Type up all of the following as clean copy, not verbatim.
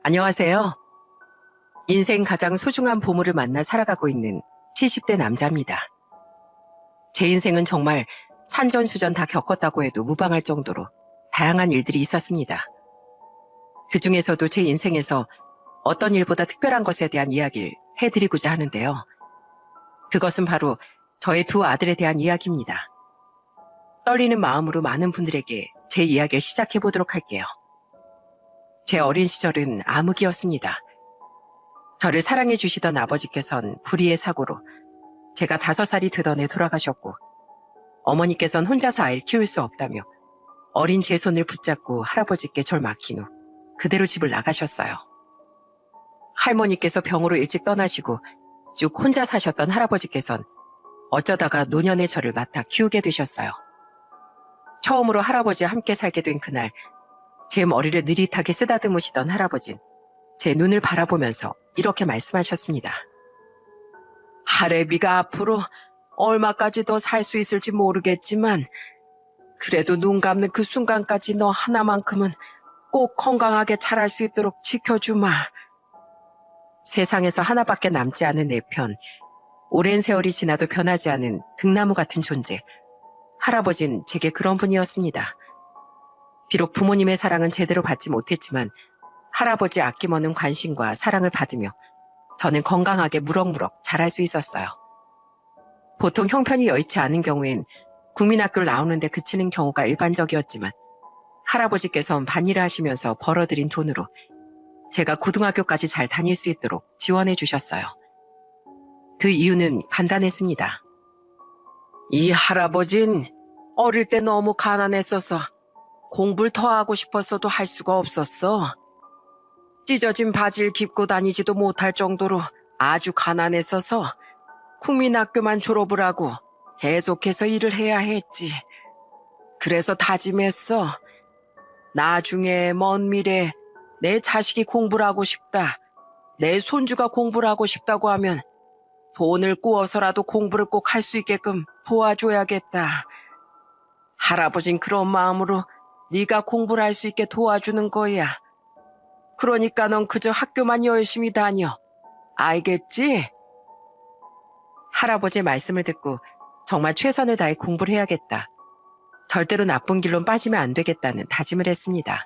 안녕하세요. 인생 가장 소중한 보물을 만나 살아가고 있는 70대 남자입니다. 제 인생은 정말 산전수전 다 겪었다고 해도 무방할 정도로 다양한 일들이 있었습니다. 그 중에서도 제 인생에서 어떤 일보다 특별한 것에 대한 이야기를 해드리고자 하는데요. 그것은 바로 저의 두 아들에 대한 이야기입니다. 떨리는 마음으로 많은 분들에게 제 이야기를 시작해 보도록 할게요. 제 어린 시절은 암흑이었습니다. 저를 사랑해 주시던 아버지께선 불의의 사고로 제가 5살이 되던 해 돌아가셨고, 어머니께선 혼자서 아이를 키울 수 없다며 어린 제 손을 붙잡고 할아버지께 절 맡긴 후 그대로 집을 나가셨어요. 할머니께서 병으로 일찍 떠나시고 쭉 혼자 사셨던 할아버지께선 어쩌다가 노년의 저를 맡아 키우게 되셨어요. 처음으로 할아버지와 함께 살게 된 그날, 제 머리를 느릿하게 쓰다듬으시던 할아버진 제 눈을 바라보면서 이렇게 말씀하셨습니다. 할애비가 앞으로 얼마까지 더 살 수 있을지 모르겠지만 그래도 눈 감는 그 순간까지 너 하나만큼은 꼭 건강하게 자랄 수 있도록 지켜주마. 세상에서 하나밖에 남지 않은 내 편, 오랜 세월이 지나도 변하지 않은 등나무 같은 존재. 할아버진 제게 그런 분이었습니다. 비록 부모님의 사랑은 제대로 받지 못했지만 할아버지의 아낌없는 관심과 사랑을 받으며 저는 건강하게 무럭무럭 자랄 수 있었어요. 보통 형편이 여의치 않은 경우엔 국민학교를 나오는데 그치는 경우가 일반적이었지만 할아버지께서는 반일을 하시면서 벌어들인 돈으로 제가 고등학교까지 잘 다닐 수 있도록 지원해 주셨어요. 그 이유는 간단했습니다. 이 할아버진 어릴 때 너무 가난했어서 공부를 더 하고 싶었어도 할 수가 없었어. 찢어진 바지를 입고 다니지도 못할 정도로 아주 가난했어서 국민학교만 졸업을 하고 계속해서 일을 해야 했지. 그래서 다짐했어. 나중에 먼 미래에 내 자식이 공부를 하고 싶다, 내 손주가 공부를 하고 싶다고 하면 돈을 꾸어서라도 공부를 꼭 할 수 있게끔 도와줘야겠다. 할아버진 그런 마음으로 네가 공부를 할 수 있게 도와주는 거야. 그러니까 넌 그저 학교만 열심히 다녀. 알겠지? 할아버지의 말씀을 듣고 정말 최선을 다해 공부를 해야겠다. 절대로 나쁜 길로 빠지면 안 되겠다는 다짐을 했습니다.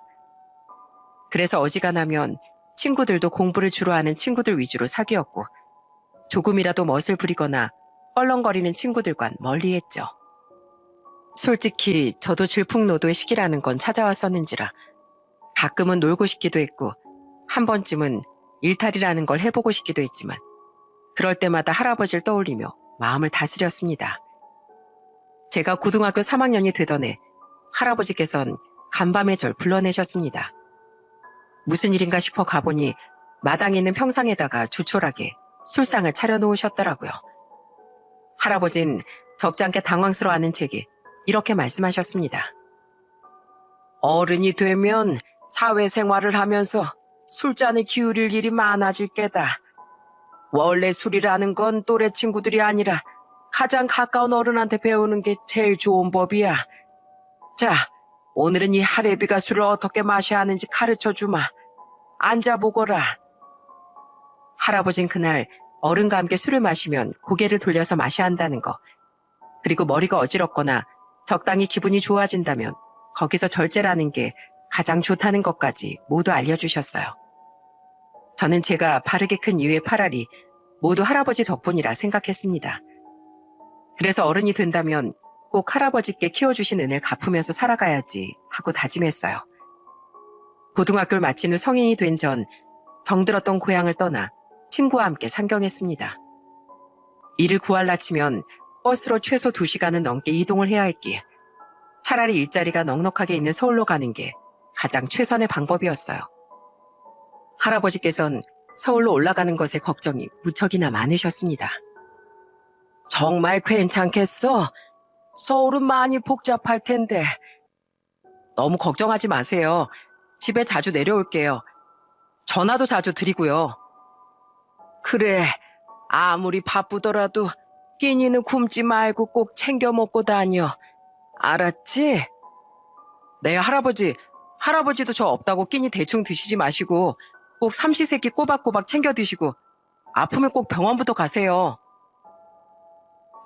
그래서 어지간하면 친구들도 공부를 주로 하는 친구들 위주로 사귀었고, 조금이라도 멋을 부리거나 껄렁거리는 친구들과는 멀리했죠. 솔직히 저도 질풍노도의 시기라는 건 찾아왔었는지라 가끔은 놀고 싶기도 했고 한 번쯤은 일탈이라는 걸 해보고 싶기도 했지만 그럴 때마다 할아버지를 떠올리며 마음을 다스렸습니다. 제가 고등학교 3학년이 되던 해 할아버지께선 간밤에 절 불러내셨습니다. 무슨 일인가 싶어 가보니 마당에 있는 평상에다가 조촐하게 술상을 차려놓으셨더라고요. 할아버진 적잖게 당황스러워하는 제게 이렇게 말씀하셨습니다. 어른이 되면 사회생활을 하면서 술잔을 기울일 일이 많아질 게다. 원래 술이라는 건 또래 친구들이 아니라 가장 가까운 어른한테 배우는 게 제일 좋은 법이야. 자, 오늘은 이 할애비가 술을 어떻게 마셔야 하는지 가르쳐주마. 앉아보거라. 할아버진 그날 어른과 함께 술을 마시면 고개를 돌려서 마셔야 한다는 거, 그리고 머리가 어지럽거나 적당히 기분이 좋아진다면 거기서 절제라는 게 가장 좋다는 것까지 모두 알려주셨어요. 저는 제가 바르게 큰 이유의 8알이 모두 할아버지 덕분이라 생각했습니다. 그래서 어른이 된다면 꼭 할아버지께 키워주신 은혜를 갚으면서 살아가야지 하고 다짐했어요. 고등학교를 마친 후 성인이 된 전 정들었던 고향을 떠나 친구와 함께 상경했습니다. 일을 구할라 치면 버스로 최소 2시간은 넘게 이동을 해야 했기에 차라리 일자리가 넉넉하게 있는 서울로 가는 게 가장 최선의 방법이었어요. 할아버지께선 서울로 올라가는 것에 걱정이 무척이나 많으셨습니다. 정말 괜찮겠어? 서울은 많이 복잡할 텐데. 너무 걱정하지 마세요. 집에 자주 내려올게요. 전화도 자주 드리고요. 그래, 아무리 바쁘더라도 끼니는 굶지 말고 꼭 챙겨 먹고 다녀. 알았지? 네, 할아버지도 저 없다고 끼니 대충 드시지 마시고 꼭 삼시세끼 꼬박꼬박 챙겨 드시고 아프면 꼭 병원부터 가세요.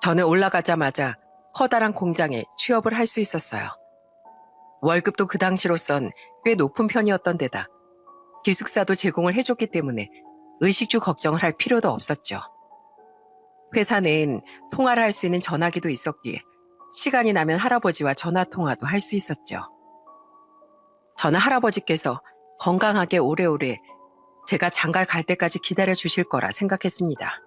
저는 올라가자마자 커다란 공장에 취업을 할 수 있었어요. 월급도 그 당시로선 꽤 높은 편이었던 데다 기숙사도 제공을 해줬기 때문에 의식주 걱정을 할 필요도 없었죠. 회사 내엔 통화를 할 수 있는 전화기도 있었기에 시간이 나면 할아버지와 전화통화도 할 수 있었죠. 저는 할아버지께서 건강하게 오래오래 제가 장가를 갈 때까지 기다려 주실 거라 생각했습니다.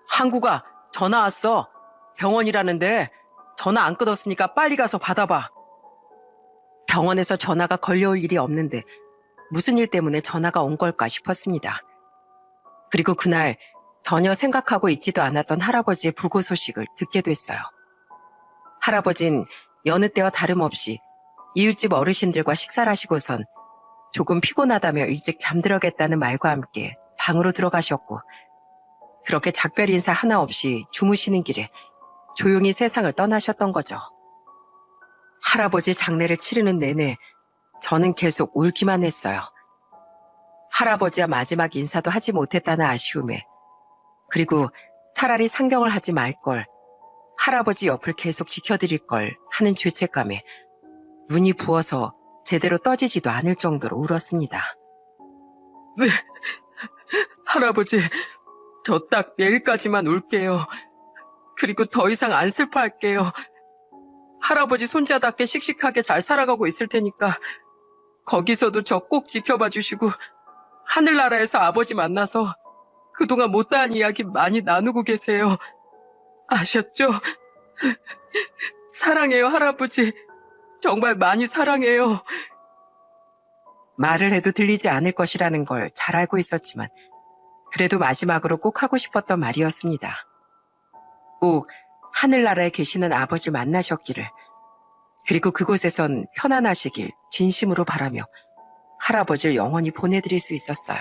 항구가 전화 왔어. 병원이라는데 전화 안 끊었으니까 빨리 가서 받아봐. 병원에서 전화가 걸려올 일이 없는데 무슨 일 때문에 전화가 온 걸까 싶었습니다. 그리고 그날 전혀 생각하고 있지도 않았던 할아버지의 부고 소식을 듣게 됐어요. 할아버진 여느 때와 다름없이 이웃집 어르신들과 식사를 하시고선 조금 피곤하다며 일찍 잠들어겠다는 말과 함께 방으로 들어가셨고 그렇게 작별 인사 하나 없이 주무시는 길에 조용히 세상을 떠나셨던 거죠. 할아버지 장례를 치르는 내내 저는 계속 울기만 했어요. 할아버지와 마지막 인사도 하지 못했다는 아쉬움에 그리고 차라리 상경을 하지 말걸 할아버지 옆을 계속 지켜드릴 걸 하는 죄책감에 눈이 부어서 제대로 떠지지도 않을 정도로 울었습니다. 네, 할아버지, 저 딱 내일까지만 울게요. 그리고 더 이상 안 슬퍼할게요. 할아버지 손자답게 씩씩하게 잘 살아가고 있을 테니까 거기서도 저 꼭 지켜봐 주시고 하늘나라에서 아버지 만나서 그동안 못다한 이야기 많이 나누고 계세요. 아셨죠? 사랑해요, 할아버지. 정말 많이 사랑해요. 말을 해도 들리지 않을 것이라는 걸 잘 알고 있었지만 그래도 마지막으로 꼭 하고 싶었던 말이었습니다. 꼭 하늘나라에 계시는 아버지를 만나셨기를 그리고 그곳에선 편안하시길 진심으로 바라며 할아버지를 영원히 보내드릴 수 있었어요.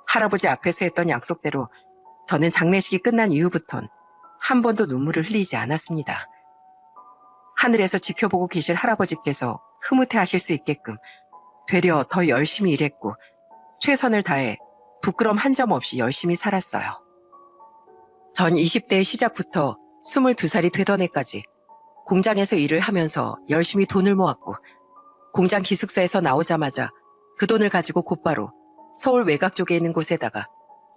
할아버지 앞에서 했던 약속대로 저는 장례식이 끝난 이후부턴 한 번도 눈물을 흘리지 않았습니다. 하늘에서 지켜보고 계실 할아버지께서 흐뭇해하실 수 있게끔 되려 더 열심히 일했고 최선을 다해 부끄럼 한 점 없이 열심히 살았어요. 전 20대의 시작부터 22살이 되던 해까지 공장에서 일을 하면서 열심히 돈을 모았고 공장 기숙사에서 나오자마자 그 돈을 가지고 곧바로 서울 외곽 쪽에 있는 곳에다가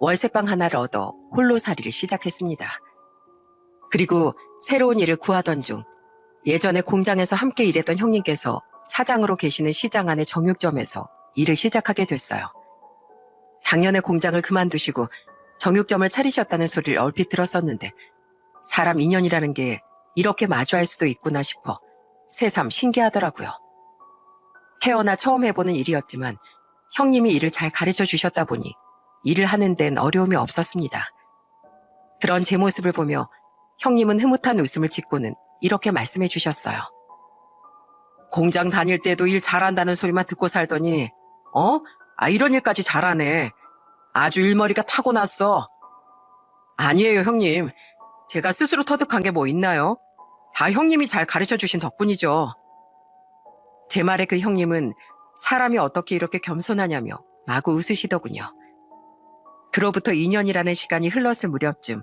월세방 하나를 얻어 홀로살이를 시작했습니다. 그리고 새로운 일을 구하던 중 예전에 공장에서 함께 일했던 형님께서 사장으로 계시는 시장 안의 정육점에서 일을 시작하게 됐어요. 작년에 공장을 그만두시고 정육점을 차리셨다는 소리를 얼핏 들었었는데 사람 인연이라는 게 이렇게 마주할 수도 있구나 싶어 새삼 신기하더라고요. 태어나 처음 해보는 일이었지만 형님이 일을 잘 가르쳐 주셨다 보니 일을 하는 데는 어려움이 없었습니다. 그런 제 모습을 보며 형님은 흐뭇한 웃음을 짓고는 이렇게 말씀해 주셨어요. 공장 다닐 때도 일 잘한다는 소리만 듣고 살더니 이런 일까지 잘하네. 아주 일머리가 타고났어. 아니에요, 형님. 제가 스스로 터득한 게 뭐 있나요? 다 형님이 잘 가르쳐 주신 덕분이죠. 제 말에 그 형님은 사람이 어떻게 이렇게 겸손하냐며 마구 웃으시더군요. 그로부터 2년이라는 시간이 흘렀을 무렵쯤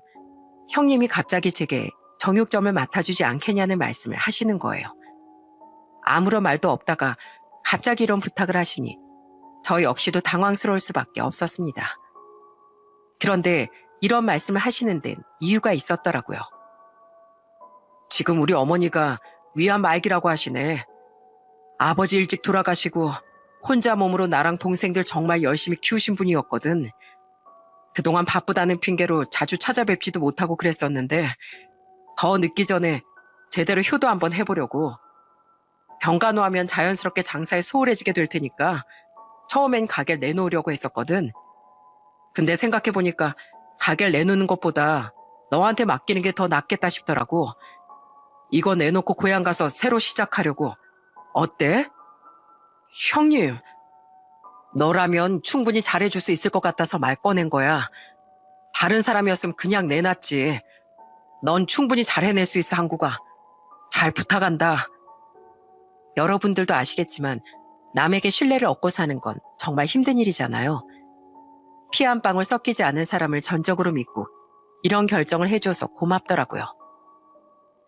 형님이 갑자기 제게 정육점을 맡아주지 않겠냐는 말씀을 하시는 거예요. 아무런 말도 없다가 갑자기 이런 부탁을 하시니 저 역시도 당황스러울 수밖에 없었습니다. 그런데 이런 말씀을 하시는 데는 이유가 있었더라고요. 지금 우리 어머니가 위안 말기라고 하시네. 아버지 일찍 돌아가시고 혼자 몸으로 나랑 동생들 정말 열심히 키우신 분이었거든. 그동안 바쁘다는 핑계로 자주 찾아뵙지도 못하고 그랬었는데 더 늦기 전에 제대로 효도 한번 해보려고. 병간호하면 자연스럽게 장사에 소홀해지게 될 테니까 처음엔 가게를 내놓으려고 했었거든. 근데 생각해보니까 가게를 내놓는 것보다 너한테 맡기는 게 더 낫겠다 싶더라고. 이거 내놓고 고향 가서 새로 시작하려고. 어때? 형님, 너라면 충분히 잘해줄 수 있을 것 같아서 말 꺼낸 거야. 다른 사람이었으면 그냥 내놨지. 넌 충분히 잘 해낼 수 있어, 항구가. 잘 부탁한다. 여러분들도 아시겠지만 남에게 신뢰를 얻고 사는 건 정말 힘든 일이잖아요. 피 한 방울 섞이지 않은 사람을 전적으로 믿고 이런 결정을 해줘서 고맙더라고요.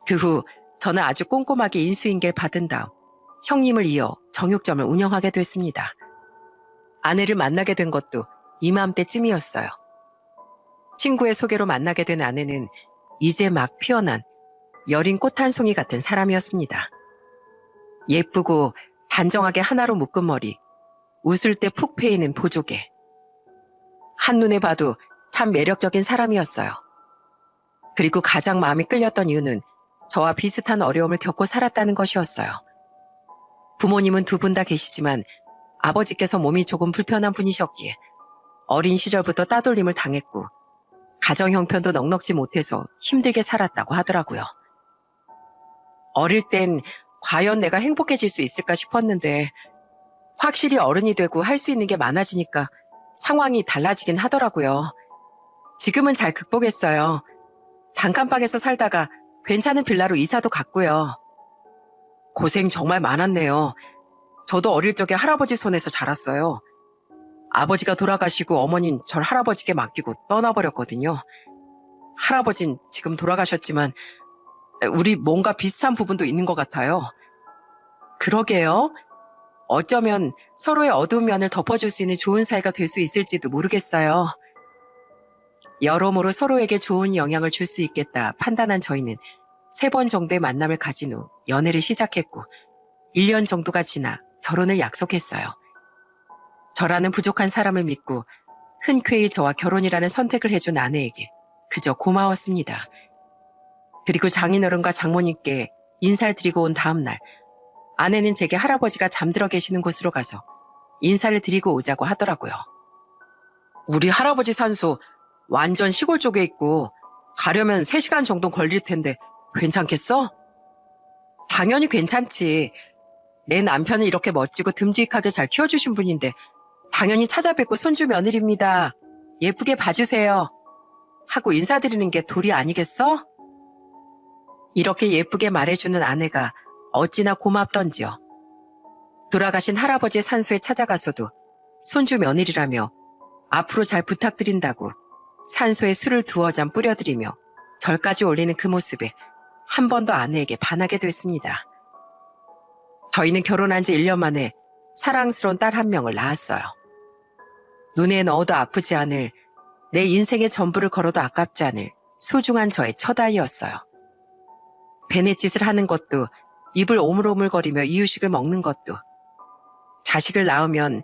그 후 저는 아주 꼼꼼하게 인수인계를 받은 다음 형님을 이어 정육점을 운영하게 됐습니다. 아내를 만나게 된 것도 이맘때쯤이었어요. 친구의 소개로 만나게 된 아내는 이제 막 피어난 여린 꽃 한 송이 같은 사람이었습니다. 예쁘고 단정하게 하나로 묶은 머리, 웃을 때 푹 패이는 보조개. 한눈에 봐도 참 매력적인 사람이었어요. 그리고 가장 마음이 끌렸던 이유는 저와 비슷한 어려움을 겪고 살았다는 것이었어요. 부모님은 두 분 다 계시지만 아버지께서 몸이 조금 불편한 분이셨기에 어린 시절부터 따돌림을 당했고 가정 형편도 넉넉지 못해서 힘들게 살았다고 하더라고요. 어릴 땐 과연 내가 행복해질 수 있을까 싶었는데 확실히 어른이 되고 할 수 있는 게 많아지니까 상황이 달라지긴 하더라고요. 지금은 잘 극복했어요. 단칸방에서 살다가 괜찮은 빌라로 이사도 갔고요. 고생 정말 많았네요. 저도 어릴 적에 할아버지 손에서 자랐어요. 아버지가 돌아가시고 어머니는 절 할아버지께 맡기고 떠나버렸거든요. 할아버진 지금 돌아가셨지만 우리 뭔가 비슷한 부분도 있는 것 같아요. 그러게요. 어쩌면 서로의 어두운 면을 덮어줄 수 있는 좋은 사이가 될 수 있을지도 모르겠어요. 여러모로 서로에게 좋은 영향을 줄 수 있겠다 판단한 저희는 3번 정도의 만남을 가진 후 연애를 시작했고 1년 정도가 지나 결혼을 약속했어요. 저라는 부족한 사람을 믿고 흔쾌히 저와 결혼이라는 선택을 해준 아내에게 그저 고마웠습니다. 그리고 장인어른과 장모님께 인사를 드리고 온 다음 날 아내는 제게 할아버지가 잠들어 계시는 곳으로 가서 인사를 드리고 오자고 하더라고요. 우리 할아버지 산소 완전 시골 쪽에 있고 가려면 3시간 정도 걸릴 텐데 괜찮겠어? 당연히 괜찮지. 내 남편을 이렇게 멋지고 듬직하게 잘 키워주신 분인데 당연히 찾아뵙고 손주 며느리입니다. 예쁘게 봐주세요. 하고 인사드리는 게 도리 아니겠어? 이렇게 예쁘게 말해주는 아내가 어찌나 고맙던지요. 돌아가신 할아버지의 산소에 찾아가서도 손주 며느리라며 앞으로 잘 부탁드린다고 산소에 술을 2잔 뿌려드리며 절까지 올리는 그 모습에 한 번 더 아내에게 반하게 됐습니다. 저희는 결혼한 지 1년 만에 사랑스러운 딸 1명을 낳았어요. 눈에 넣어도 아프지 않을, 내 인생의 전부를 걸어도 아깝지 않을 소중한 저의 첫 아이였어요. 베넷짓을 하는 것도, 입을 오물오물거리며 이유식을 먹는 것도, 자식을 낳으면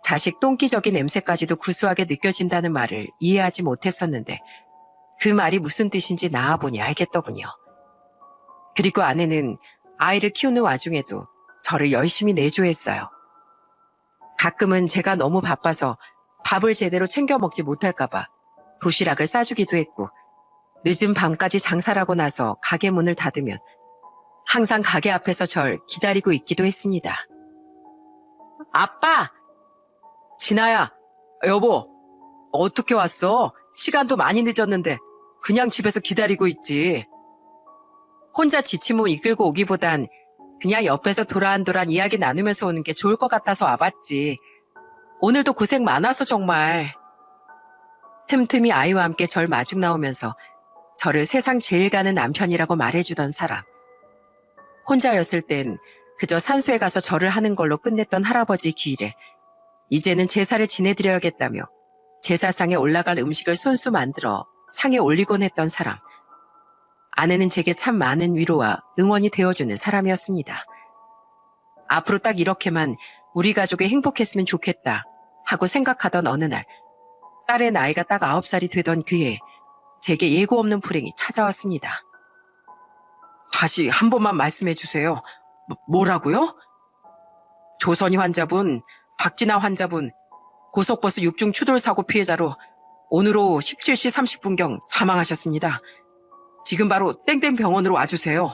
자식 똥기저귀 냄새까지도 구수하게 느껴진다는 말을 이해하지 못했었는데 그 말이 무슨 뜻인지 낳아보니 알겠더군요. 그리고 아내는 아이를 키우는 와중에도 저를 열심히 내조했어요. 가끔은 제가 너무 바빠서 밥을 제대로 챙겨 먹지 못할까봐 도시락을 싸주기도 했고 늦은 밤까지 장사를 하고 나서 가게 문을 닫으면 항상 가게 앞에서 절 기다리고 있기도 했습니다. 아빠! 진아야, 여보, 어떻게 왔어? 시간도 많이 늦었는데 그냥 집에서 기다리고 있지. 혼자 지친 몸 이끌고 오기보단 그냥 옆에서 도란도란 이야기 나누면서 오는 게 좋을 것 같아서 와봤지. 오늘도 고생 많아서 정말. 틈틈이 아이와 함께 절 마중 나오면서 저를 세상 제일 가는 남편이라고 말해주던 사람. 혼자였을 땐 그저 산소에 가서 절을 하는 걸로 끝냈던 할아버지 기일에 이제는 제사를 지내드려야겠다며 제사상에 올라갈 음식을 손수 만들어 상에 올리곤 했던 사람. 아내는 제게 참 많은 위로와 응원이 되어주는 사람이었습니다. 앞으로 딱 이렇게만 우리 가족이 행복했으면 좋겠다 하고 생각하던 어느 날 딸의 나이가 딱 9살이 되던 그해 제게 예고 없는 불행이 찾아왔습니다. 다시 한 번만 말씀해 주세요. 뭐라고요? 조선희 환자분, 박진아 환자분, 고속버스 6중 추돌 사고 피해자로 오늘 오후 17시 30분경 사망하셨습니다. 지금 바로 땡땡 병원으로 와주세요.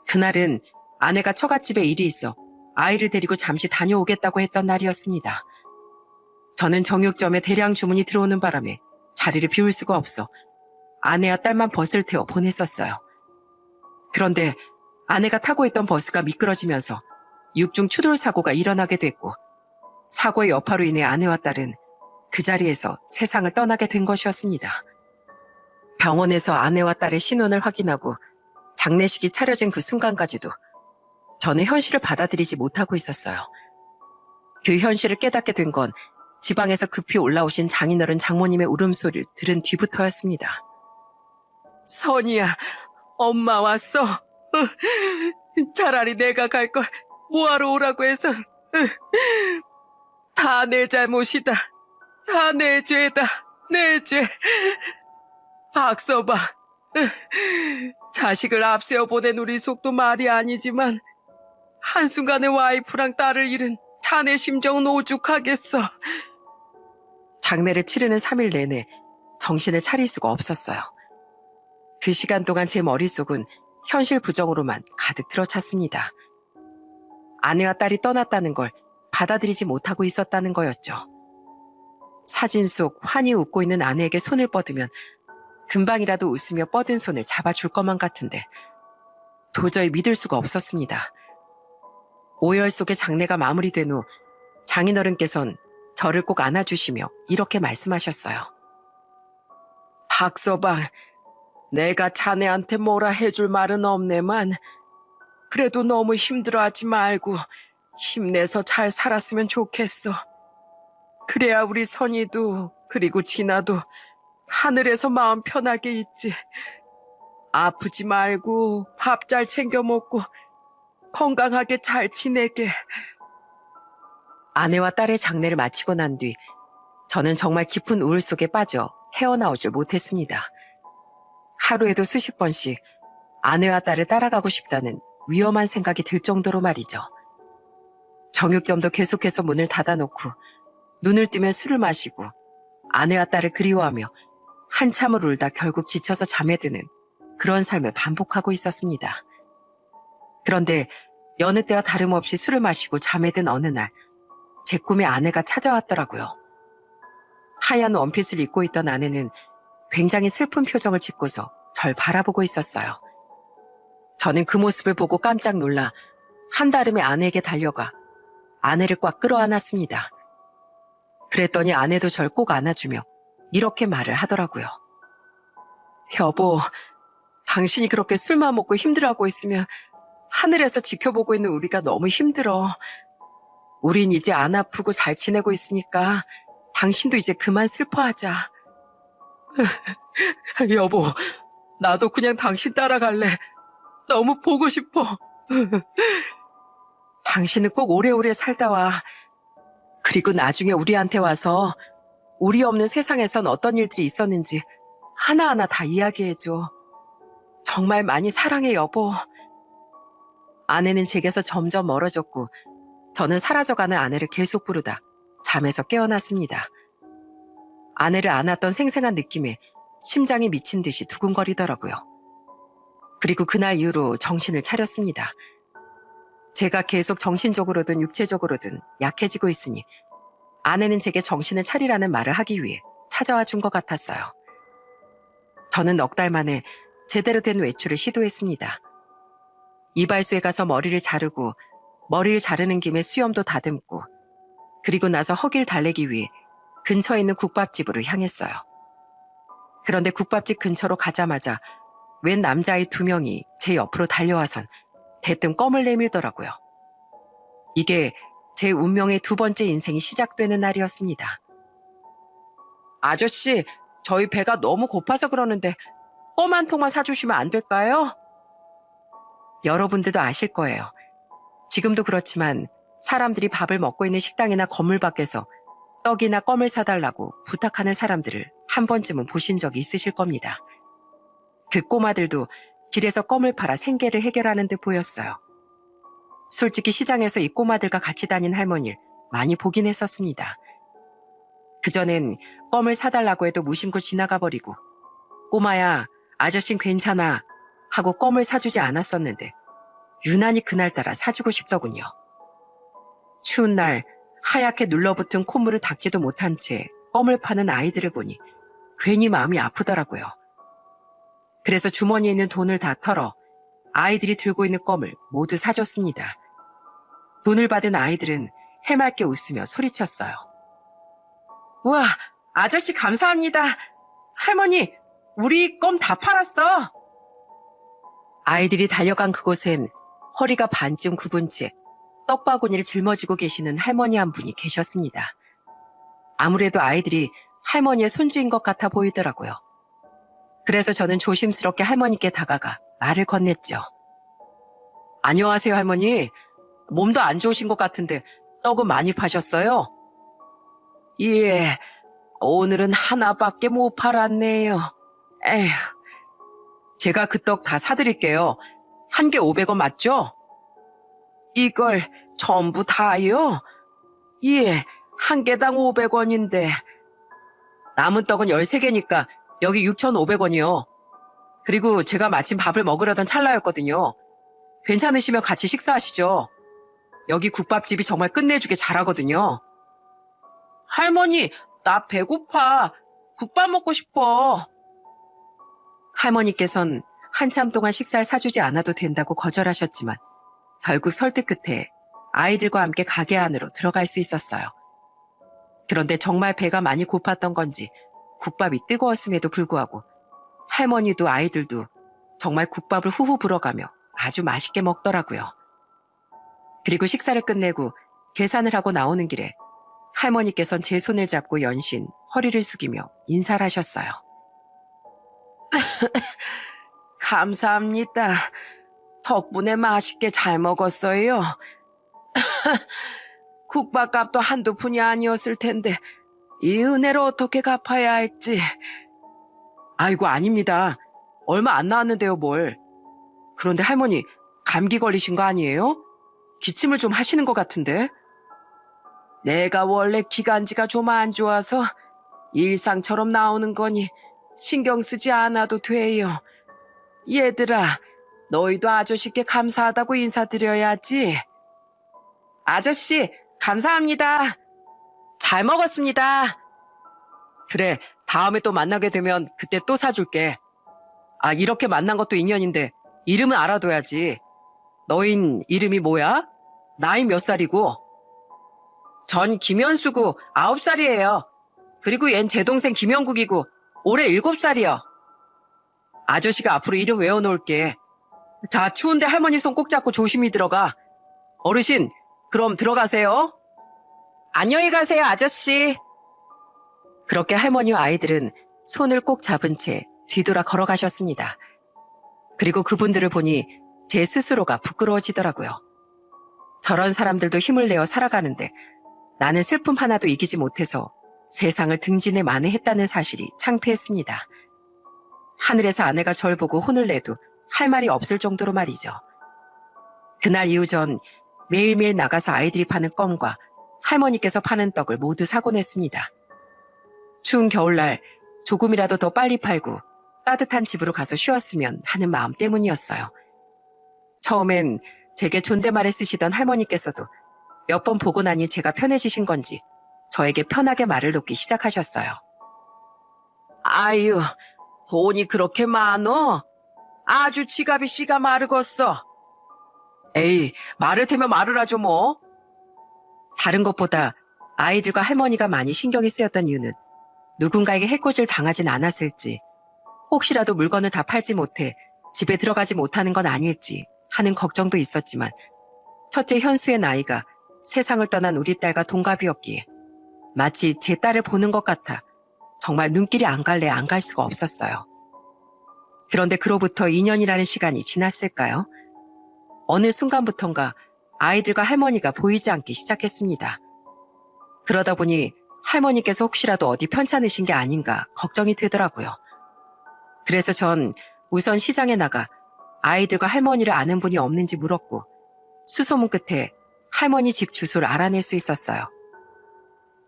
그날은 아내가 처갓집에 일이 있어 아이를 데리고 잠시 다녀오겠다고 했던 날이었습니다. 저는 정육점에 대량 주문이 들어오는 바람에 자리를 비울 수가 없어 아내와 딸만 버스를 태워 보냈었어요. 그런데 아내가 타고 있던 버스가 미끄러지면서 육중 추돌 사고가 일어나게 됐고 사고의 여파로 인해 아내와 딸은 그 자리에서 세상을 떠나게 된 것이었습니다. 병원에서 아내와 딸의 신원을 확인하고 장례식이 차려진 그 순간까지도 저는 현실을 받아들이지 못하고 있었어요. 그 현실을 깨닫게 된 건 지방에서 급히 올라오신 장인어른 장모님의 울음소리를 들은 뒤부터였습니다. 선이야, 엄마 왔어. 차라리 내가 갈 걸 뭐하러 오라고 해서. 다 내 잘못이다. 다 내 죄다. 내 죄. 박서방, 자식을 앞세워 보낸 우리 속도 말이 아니지만 한순간에 와이프랑 딸을 잃은 자네 심정은 오죽하겠어. 장례를 치르는 3일 내내 정신을 차릴 수가 없었어요. 그 시간 동안 제 머릿속은 현실 부정으로만 가득 들어찼습니다. 아내와 딸이 떠났다는 걸 받아들이지 못하고 있었다는 거였죠. 사진 속 환히 웃고 있는 아내에게 손을 뻗으면 금방이라도 웃으며 뻗은 손을 잡아줄 것만 같은데 도저히 믿을 수가 없었습니다. 오열 속에 장례가 마무리된 후 장인어른께선 저를 꼭 안아주시며 이렇게 말씀하셨어요. 박서방, 내가 자네한테 뭐라 해줄 말은 없네만 그래도 너무 힘들어하지 말고 힘내서 잘 살았으면 좋겠어. 그래야 우리 선이도 그리고 진아도 하늘에서 마음 편하게 있지. 아프지 말고 밥 잘 챙겨 먹고 건강하게 잘 지내게. 아내와 딸의 장례를 마치고 난 뒤 저는 정말 깊은 우울 속에 빠져 헤어나오질 못했습니다. 하루에도 수십 번씩 아내와 딸을 따라가고 싶다는 위험한 생각이 들 정도로 말이죠. 정육점도 계속해서 문을 닫아놓고 눈을 뜨면 술을 마시고 아내와 딸을 그리워하며 한참을 울다 결국 지쳐서 잠에 드는 그런 삶을 반복하고 있었습니다. 그런데 여느 때와 다름없이 술을 마시고 잠에 든 어느 날 제 꿈에 아내가 찾아왔더라고요. 하얀 원핏을 입고 있던 아내는 굉장히 슬픈 표정을 짓고서 절 바라보고 있었어요. 저는 그 모습을 보고 깜짝 놀라 한달음에 아내에게 달려가 아내를 꽉 끌어안았습니다. 그랬더니 아내도 절 꼭 안아주며 이렇게 말을 하더라고요. 여보, 당신이 그렇게 술만 먹고 힘들어하고 있으면 하늘에서 지켜보고 있는 우리가 너무 힘들어. 우린 이제 안 아프고 잘 지내고 있으니까 당신도 이제 그만 슬퍼하자. 여보, 나도 그냥 당신 따라갈래. 너무 보고 싶어. 당신은 꼭 오래오래 살다 와. 그리고 나중에 우리한테 와서 우리 없는 세상에선 어떤 일들이 있었는지 하나하나 다 이야기해줘. 정말 많이 사랑해, 여보. 아내는 제게서 점점 멀어졌고 저는 사라져가는 아내를 계속 부르다 잠에서 깨어났습니다. 아내를 안았던 생생한 느낌에 심장이 미친 듯이 두근거리더라고요. 그리고 그날 이후로 정신을 차렸습니다. 제가 계속 정신적으로든 육체적으로든 약해지고 있으니 아내는 제게 정신을 차리라는 말을 하기 위해 찾아와 준 것 같았어요. 저는 넉 달 만에 제대로 된 외출을 시도했습니다. 이발소에 가서 머리를 자르고 머리를 자르는 김에 수염도 다듬고 그리고 나서 허기를 달래기 위해 근처에 있는 국밥집으로 향했어요. 그런데 국밥집 근처로 가자마자 웬 남자의 2명이 제 옆으로 달려와선 대뜸 껌을 내밀더라고요. 이게 제 운명의 2번째 인생이 시작되는 날이었습니다. 아저씨, 저희 배가 너무 고파서 그러는데 껌 한 통만 사주시면 안 될까요? 여러분들도 아실 거예요. 지금도 그렇지만 사람들이 밥을 먹고 있는 식당이나 건물 밖에서 떡이나 껌을 사달라고 부탁하는 사람들을 한 번쯤은 보신 적이 있으실 겁니다. 그 꼬마들도 길에서 껌을 팔아 생계를 해결하는 듯 보였어요. 솔직히 시장에서 이 꼬마들과 같이 다닌 할머니를 많이 보긴 했었습니다. 그전엔 껌을 사달라고 해도 무심코 지나가 버리고 꼬마야, 아저씨는 괜찮아 하고 껌을 사주지 않았었는데 유난히 그날따라 사주고 싶더군요. 추운 날 하얗게 눌러붙은 콧물을 닦지도 못한 채 껌을 파는 아이들을 보니 괜히 마음이 아프더라고요. 그래서 주머니에 있는 돈을 다 털어 아이들이 들고 있는 껌을 모두 사줬습니다. 돈을 받은 아이들은 해맑게 웃으며 소리쳤어요. 우와, 아저씨 감사합니다. 할머니, 우리 껌 다 팔았어. 아이들이 달려간 그곳엔 허리가 반쯤 굽은 채 떡바구니를 짊어지고 계시는 할머니 한 분이 계셨습니다. 아무래도 아이들이 할머니의 손주인 것 같아 보이더라고요. 그래서 저는 조심스럽게 할머니께 다가가 말을 건넸죠. 안녕하세요, 할머니. 몸도 안 좋으신 것 같은데 떡은 많이 파셨어요? 예, 오늘은 하나밖에 못 팔았네요. 에휴, 제가 그 떡 다 사드릴게요. 한 개 500원 맞죠? 이걸 전부 다요? 예, 한 개당 500원인데. 남은 떡은 13개니까 여기 6,500원이요. 그리고 제가 마침 밥을 먹으려던 찰나였거든요. 괜찮으시면 같이 식사하시죠. 여기 국밥집이 정말 끝내주게 잘하거든요. 할머니, 나 배고파. 국밥 먹고 싶어. 할머니께선 한참 동안 식사를 사주지 않아도 된다고 거절하셨지만 결국 설득 끝에 아이들과 함께 가게 안으로 들어갈 수 있었어요. 그런데 정말 배가 많이 고팠던 건지 국밥이 뜨거웠음에도 불구하고 할머니도 아이들도 정말 국밥을 후후 불어가며 아주 맛있게 먹더라고요. 그리고 식사를 끝내고 계산을 하고 나오는 길에 할머니께선 제 손을 잡고 연신 허리를 숙이며 인사를 하셨어요. 감사합니다. 덕분에 맛있게 잘 먹었어요. 국밥값도 한두 푼이 아니었을 텐데 이 은혜를 어떻게 갚아야 할지. 아이고, 아닙니다. 얼마 안 나왔는데요, 뭘. 그런데 할머니, 감기 걸리신 거 아니에요? 기침을 좀 하시는 것 같은데. 내가 원래 기관지가 좀 안 좋아서 일상처럼 나오는 거니 신경 쓰지 않아도 돼요. 얘들아, 너희도 아저씨께 감사하다고 인사드려야지. 아저씨, 감사합니다. 잘 먹었습니다. 그래, 다음에 또 만나게 되면 그때 또 사줄게. 아, 이렇게 만난 것도 인연인데 이름은 알아둬야지. 너흰 이름이 뭐야? 나이 몇 살이고? 전 김현수고 9살이에요. 그리고 얜 제 동생 김영국이고 올해 7살이요. 아저씨가 앞으로 이름 외워놓을게. 자, 추운데 할머니 손 꼭 잡고 조심히 들어가. 어르신, 그럼 들어가세요. 안녕히 가세요, 아저씨. 그렇게 할머니와 아이들은 손을 꼭 잡은 채 뒤돌아 걸어가셨습니다. 그리고 그분들을 보니 제 스스로가 부끄러워지더라고요. 저런 사람들도 힘을 내어 살아가는데 나는 슬픔 하나도 이기지 못해서 세상을 등진에 만회했다는 사실이 창피했습니다. 하늘에서 아내가 절 보고 혼을 내도 할 말이 없을 정도로 말이죠. 그날 이후 전 매일매일 나가서 아이들이 파는 껌과 할머니께서 파는 떡을 모두 사곤 했습니다. 추운 겨울날 조금이라도 더 빨리 팔고 따뜻한 집으로 가서 쉬었으면 하는 마음 때문이었어요. 처음엔 제게 존댓말을 쓰시던 할머니께서도 몇 번 보고 나니 제가 편해지신 건지 저에게 편하게 말을 놓기 시작하셨어요. 아유, 돈이 그렇게 많어? 아주 지갑이 씨가 마르겄어. 에이, 마르테면 말을 하죠 뭐. 다른 것보다 아이들과 할머니가 많이 신경이 쓰였던 이유는 누군가에게 해코지를 당하진 않았을지, 혹시라도 물건을 다 팔지 못해 집에 들어가지 못하는 건 아닐지 하는 걱정도 있었지만 첫째 현수의 나이가 세상을 떠난 우리 딸과 동갑이었기에 마치 제 딸을 보는 것 같아 정말 눈길이 안 갈래 안 갈 수가 없었어요. 그런데 그로부터 2년이라는 시간이 지났을까요? 어느 순간부턴가 아이들과 할머니가 보이지 않기 시작했습니다. 그러다 보니 할머니께서 혹시라도 어디 편찮으신 게 아닌가 걱정이 되더라고요. 그래서 전 우선 시장에 나가 아이들과 할머니를 아는 분이 없는지 물었고 수소문 끝에 할머니 집 주소를 알아낼 수 있었어요.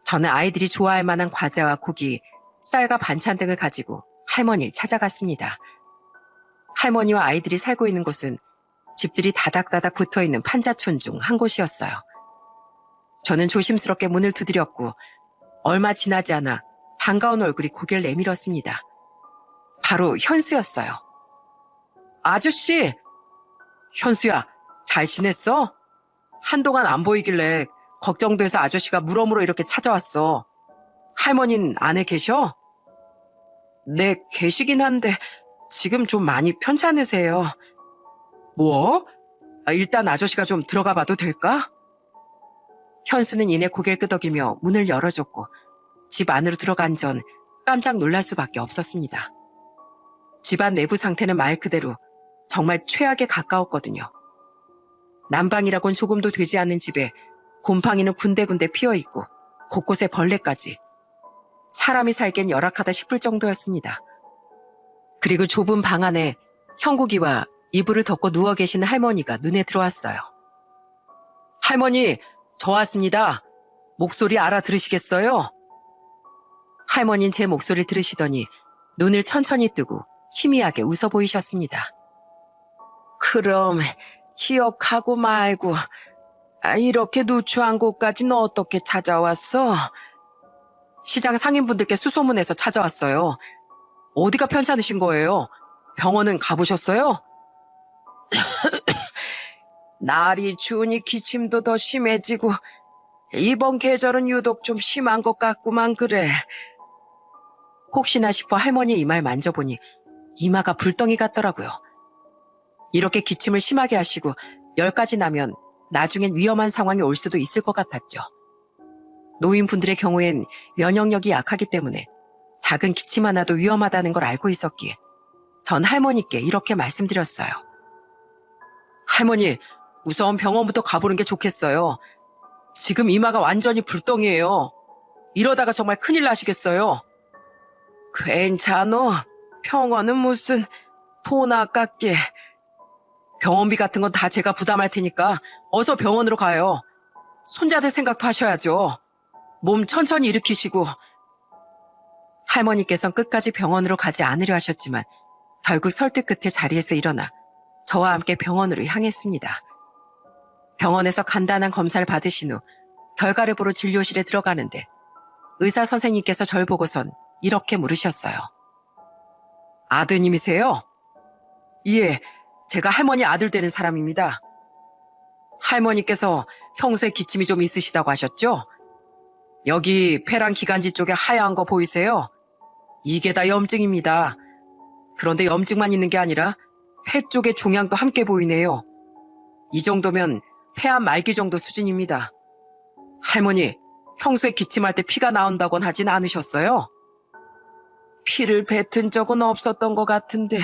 저는 아이들이 좋아할 만한 과자와 고기, 쌀과 반찬 등을 가지고 할머니를 찾아갔습니다. 할머니와 아이들이 살고 있는 곳은 집들이 다닥다닥 붙어있는 판자촌 중 한 곳이었어요. 저는 조심스럽게 문을 두드렸고 얼마 지나지 않아 반가운 얼굴이 고개를 내밀었습니다. 바로 현수였어요. 아저씨! 현수야, 잘 지냈어? 한동안 안 보이길래 걱정돼서 아저씨가 물어물어 이렇게 찾아왔어. 할머니는 안에 계셔? 네, 계시긴 한데 지금 좀 많이 편찮으세요. 뭐? 일단 아저씨가 좀 들어가 봐도 될까? 현수는 이내 고개를 끄덕이며 문을 열어줬고 집 안으로 들어간 전 깜짝 놀랄 수밖에 없었습니다. 집안 내부 상태는 말 그대로 정말 최악에 가까웠거든요. 난방이라곤 조금도 되지 않는 집에 곰팡이는 군데군데 피어있고 곳곳에 벌레까지. 사람이 살기엔 열악하다 싶을 정도였습니다. 그리고 좁은 방 안에 형국이와 이불을 덮고 누워 계시는 할머니가 눈에 들어왔어요. 할머니, 저 왔습니다. 목소리 알아들으시겠어요? 할머니는 제 목소리를 들으시더니 눈을 천천히 뜨고 희미하게 웃어 보이셨습니다. 그럼 기억하고 말고 이렇게 누추한 곳까지는 어떻게 찾아왔어? 시장 상인분들께 수소문해서 찾아왔어요. 어디가 편찮으신 거예요? 병원은 가보셨어요? 날이 추우니 기침도 더 심해지고 이번 계절은 유독 좀 심한 것 같구만 그래. 혹시나 싶어 할머니 이마를 만져보니 이마가 불덩이 같더라고요. 이렇게 기침을 심하게 하시고 열까지 나면 나중엔 위험한 상황이 올 수도 있을 것 같았죠. 노인분들의 경우엔 면역력이 약하기 때문에 작은 기침 하나도 위험하다는 걸 알고 있었기에 전 할머니께 이렇게 말씀드렸어요. 할머니, 우선 병원부터 가보는 게 좋겠어요. 지금 이마가 완전히 불덩이에요. 이러다가 정말 큰일 나시겠어요. 괜찮어. 병원은 무슨 돈 아깝게. 병원비 같은 건 다 제가 부담할 테니까 어서 병원으로 가요. 손자들 생각도 하셔야죠. 몸 천천히 일으키시고. 할머니께선 끝까지 병원으로 가지 않으려 하셨지만 결국 설득 끝에 자리에서 일어나 저와 함께 병원으로 향했습니다. 병원에서 간단한 검사를 받으신 후 결과를 보러 진료실에 들어가는데 의사 선생님께서 절 보고선 이렇게 물으셨어요. 아드님이세요? 예, 제가 할머니 아들 되는 사람입니다. 할머니께서 평소에 기침이 좀 있으시다고 하셨죠? 여기 폐랑 기관지 쪽에 하얀 거 보이세요? 이게 다 염증입니다. 그런데 염증만 있는 게 아니라 폐 쪽의 종양도 함께 보이네요. 이 정도면 폐암 말기 정도 수준입니다. 할머니, 평소에 기침할 때 피가 나온다곤 하진 않으셨어요? 피를 뱉은 적은 없었던 것 같은데,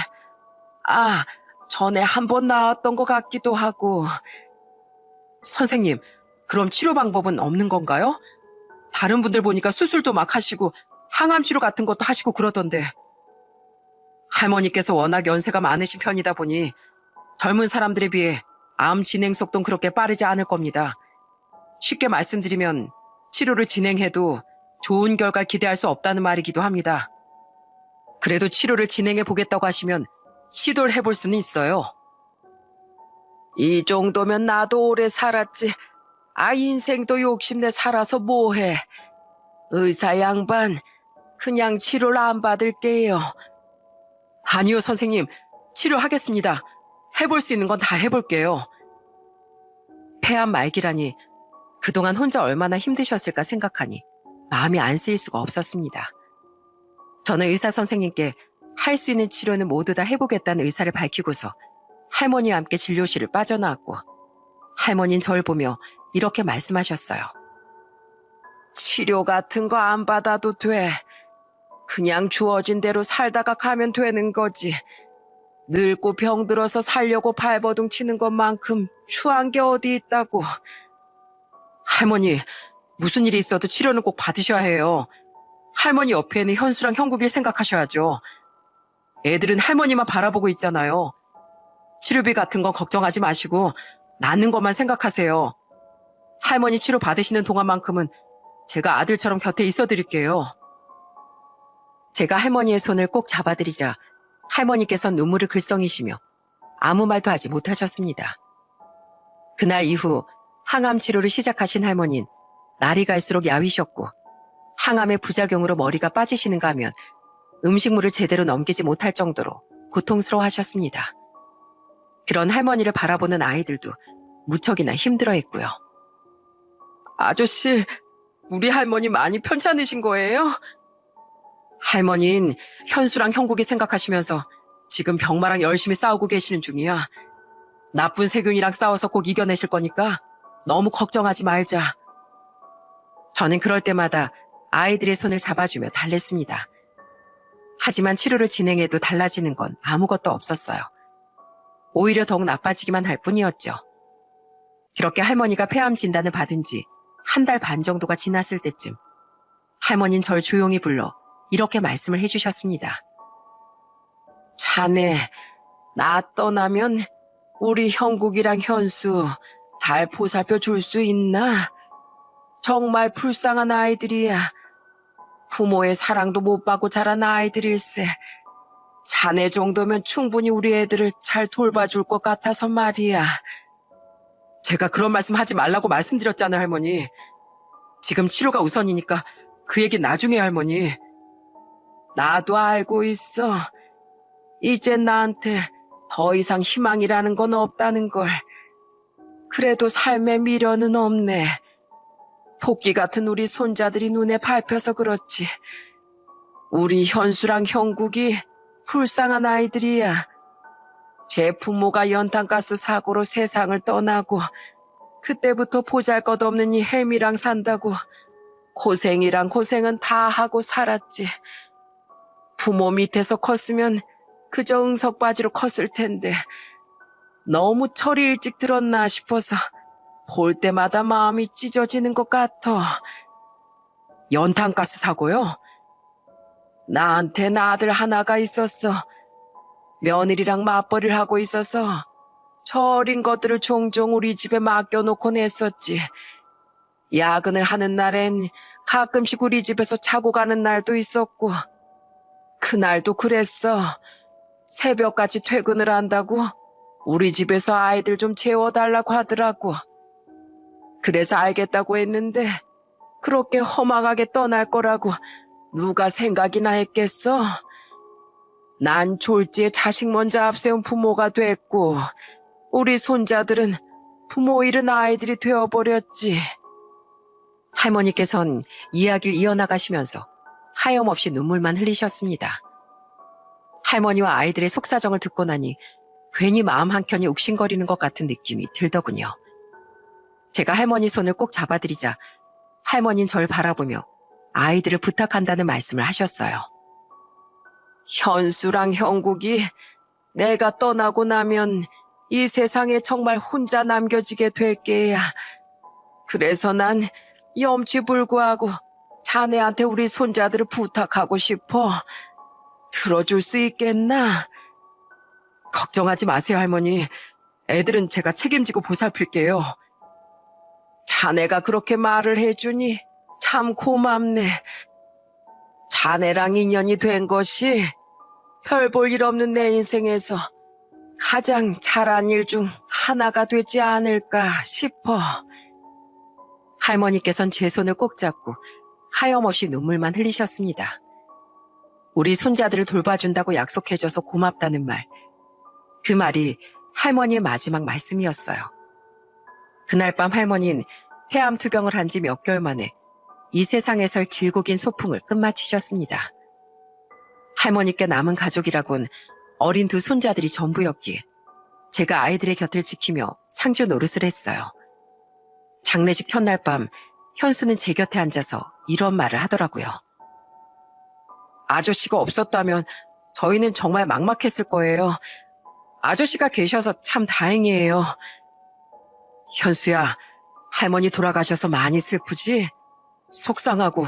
전에 한 번 나왔던 것 같기도 하고. 선생님, 그럼 치료 방법은 없는 건가요? 다른 분들 보니까 수술도 막 하시고 항암 치료 같은 것도 하시고 그러던데. 할머니께서 워낙 연세가 많으신 편이다 보니 젊은 사람들에 비해 암 진행 속도는 그렇게 빠르지 않을 겁니다. 쉽게 말씀드리면 치료를 진행해도 좋은 결과를 기대할 수 없다는 말이기도 합니다. 그래도 치료를 진행해 보겠다고 하시면 시도를 해볼 수는 있어요. 이 정도면 나도 오래 살았지. 인생도 욕심내 살아서 뭐해. 의사 양반, 그냥 치료를 안 받을게요. 아니요, 선생님. 치료하겠습니다. 해볼 수 있는 건 다 해볼게요. 폐암 말기라니 그동안 혼자 얼마나 힘드셨을까 생각하니 마음이 안 쓰일 수가 없었습니다. 저는 의사 선생님께 할 수 있는 치료는 모두 다 해보겠다는 의사를 밝히고서 할머니와 함께 진료실을 빠져나왔고 할머니는 저를 보며 이렇게 말씀하셨어요. 치료 같은 거 안 받아도 돼. 그냥 주어진 대로 살다가 가면 되는 거지. 늙고 병들어서 살려고 발버둥 치는 것만큼 추한 게 어디 있다고. 할머니, 무슨 일이 있어도 치료는 꼭 받으셔야 해요. 할머니 옆에는 현수랑 형국일 생각하셔야죠. 애들은 할머니만 바라보고 있잖아요. 치료비 같은 건 걱정하지 마시고 낫는 것만 생각하세요. 할머니 치료 받으시는 동안만큼은 제가 아들처럼 곁에 있어 드릴게요. 제가 할머니의 손을 꼭 잡아드리자 할머니께서 눈물을 글썽이시며 아무 말도 하지 못하셨습니다. 그날 이후 항암 치료를 시작하신 할머니는 날이 갈수록 야위셨고 항암의 부작용으로 머리가 빠지시는가 하면 음식물을 제대로 넘기지 못할 정도로 고통스러워하셨습니다. 그런 할머니를 바라보는 아이들도 무척이나 힘들어했고요. 아저씨, 우리 할머니 많이 편찮으신 거예요? 할머니는 현수랑 형국이 생각하시면서 지금 병마랑 열심히 싸우고 계시는 중이야. 나쁜 세균이랑 싸워서 꼭 이겨내실 거니까 너무 걱정하지 말자. 저는 그럴 때마다 아이들의 손을 잡아주며 달랬습니다. 하지만 치료를 진행해도 달라지는 건 아무것도 없었어요. 오히려 더욱 나빠지기만 할 뿐이었죠. 그렇게 할머니가 폐암 진단을 받은 지 한 달 반 정도가 지났을 때쯤 할머니는 절 조용히 불러 이렇게 말씀을 해주셨습니다. 자네, 나 떠나면 우리 형국이랑 현수 잘 보살펴 줄 수 있나? 정말 불쌍한 아이들이야. 부모의 사랑도 못 받고 자란 아이들일세. 자네 정도면 충분히 우리 애들을 잘 돌봐줄 것 같아서 말이야. 제가 그런 말씀 하지 말라고 말씀드렸잖아요, 할머니. 지금 치료가 우선이니까 그 얘기 나중에 할머니. 나도 알고 있어. 이제 나한테 더 이상 희망이라는 건 없다는 걸. 그래도 삶의 미련은 없네. 토끼 같은 우리 손자들이 눈에 밟혀서 그렇지. 우리 현수랑 형국이 불쌍한 아이들이야. 제 부모가 연탄가스 사고로 세상을 떠나고 그때부터 보잘것없는 이 헬미랑 산다고 고생이랑 고생은 다 하고 살았지. 부모 밑에서 컸으면 그저 응석바지로 컸을 텐데 너무 철이 일찍 들었나 싶어서 볼 때마다 마음이 찢어지는 것 같아. 연탄가스 사고요? 나한텐 아들 하나가 있었어. 며느리랑 맞벌이를 하고 있어서 저 어린 것들을 종종 우리 집에 맡겨놓고 냈었지. 야근을 하는 날엔 가끔씩 우리 집에서 자고 가는 날도 있었고 그날도 그랬어. 새벽까지 퇴근을 한다고 우리 집에서 아이들 좀 재워달라고 하더라고. 그래서 알겠다고 했는데 그렇게 험악하게 떠날 거라고 누가 생각이나 했겠어? 난 졸지에 자식 먼저 앞세운 부모가 됐고 우리 손자들은 부모 잃은 아이들이 되어버렸지. 할머니께선 이야기를 이어나가시면서 하염없이 눈물만 흘리셨습니다. 할머니와 아이들의 속사정을 듣고 나니 괜히 마음 한켠이 욱신거리는 것 같은 느낌이 들더군요. 제가 할머니 손을 꼭 잡아드리자 할머니는 절 바라보며 아이들을 부탁한다는 말씀을 하셨어요. 현수랑 형국이 내가 떠나고 나면 이 세상에 정말 혼자 남겨지게 될 게야. 그래서 난 염치불구하고 자네한테 우리 손자들을 부탁하고 싶어. 들어줄 수 있겠나? 걱정하지 마세요, 할머니. 애들은 제가 책임지고 보살필게요. 자네가 그렇게 말을 해주니 참 고맙네. 자네랑 인연이 된 것이 별 볼 일 없는 내 인생에서 가장 잘한 일 중 하나가 되지 않을까 싶어. 할머니께선 제 손을 꼭 잡고 하염없이 눈물만 흘리셨습니다. 우리 손자들을 돌봐준다고 약속해줘서 고맙다는 말. 그 말이 할머니의 마지막 말씀이었어요. 그날 밤 할머니는 폐암 투병을 한 지 몇 개월 만에 이 세상에서의 길고 긴 소풍을 끝마치셨습니다. 할머니께 남은 가족이라곤 어린 두 손자들이 전부였기에 제가 아이들의 곁을 지키며 상주 노릇을 했어요. 장례식 첫날 밤 현수는 제 곁에 앉아서 이런 말을 하더라고요. 아저씨가 없었다면 저희는 정말 막막했을 거예요. 아저씨가 계셔서 참 다행이에요. 현수야, 할머니 돌아가셔서 많이 슬프지? 속상하고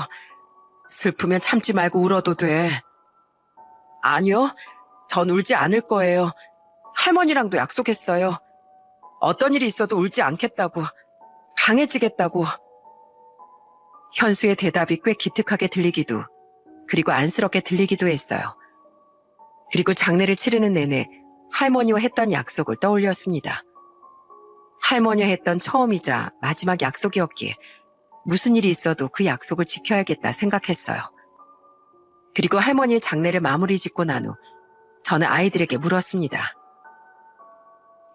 슬프면 참지 말고 울어도 돼. 아니요, 전 울지 않을 거예요. 할머니랑도 약속했어요. 어떤 일이 있어도 울지 않겠다고, 강해지겠다고. 현수의 대답이 꽤 기특하게 들리기도, 그리고 안쓰럽게 들리기도 했어요. 그리고 장례를 치르는 내내 할머니와 했던 약속을 떠올렸습니다. 할머니와 했던 처음이자 마지막 약속이었기에 무슨 일이 있어도 그 약속을 지켜야겠다 생각했어요. 그리고 할머니의 장례를 마무리 짓고 난 후 저는 아이들에게 물었습니다.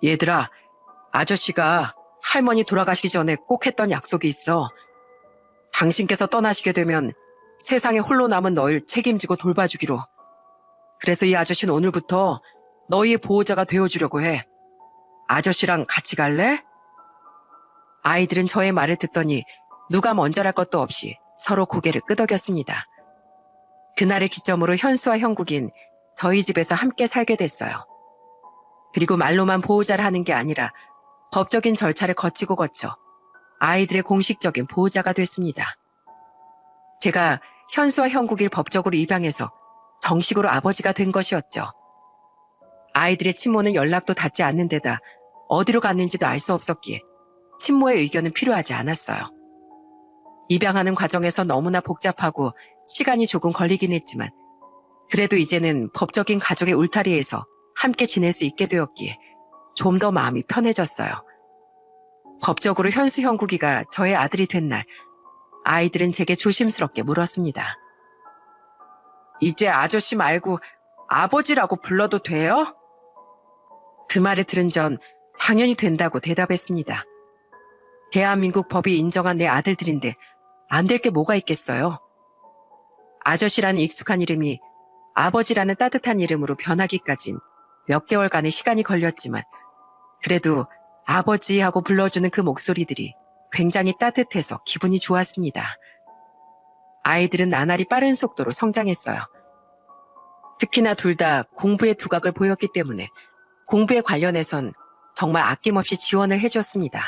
얘들아, 아저씨가 할머니 돌아가시기 전에 꼭 했던 약속이 있어. 당신께서 떠나시게 되면 세상에 홀로 남은 너를 책임지고 돌봐주기로. 그래서 이 아저씨는 오늘부터 너희의 보호자가 되어주려고 해. 아저씨랑 같이 갈래? 아이들은 저의 말을 듣더니 누가 먼저랄 것도 없이 서로 고개를 끄덕였습니다. 그날을 기점으로 현수와 형국인 저희 집에서 함께 살게 됐어요. 그리고 말로만 보호자를 하는 게 아니라 법적인 절차를 거치고 거쳐 아이들의 공식적인 보호자가 됐습니다. 제가 현수와 형국을 법적으로 입양해서 정식으로 아버지가 된 것이었죠. 아이들의 친모는 연락도 닿지 않는 데다 어디로 갔는지도 알 수 없었기에 친모의 의견은 필요하지 않았어요. 입양하는 과정에서 너무나 복잡하고 시간이 조금 걸리긴 했지만 그래도 이제는 법적인 가족의 울타리에서 함께 지낼 수 있게 되었기에 좀 더 마음이 편해졌어요. 법적으로 현수 형국이가 저의 아들이 된 날 아이들은 제게 조심스럽게 물었습니다. 이제 아저씨 말고 아버지라고 불러도 돼요? 그 말을 들은 전 당연히 된다고 대답했습니다. 대한민국 법이 인정한 내 아들들인데 안 될 게 뭐가 있겠어요? 아저씨라는 익숙한 이름이 아버지라는 따뜻한 이름으로 변하기까진 몇 개월간의 시간이 걸렸지만 그래도 아버지 하고 불러주는 그 목소리들이 굉장히 따뜻해서 기분이 좋았습니다. 아이들은 나날이 빠른 속도로 성장했어요. 특히나 둘 다 공부에 두각을 보였기 때문에 공부에 관련해선 정말 아낌없이 지원을 해줬습니다.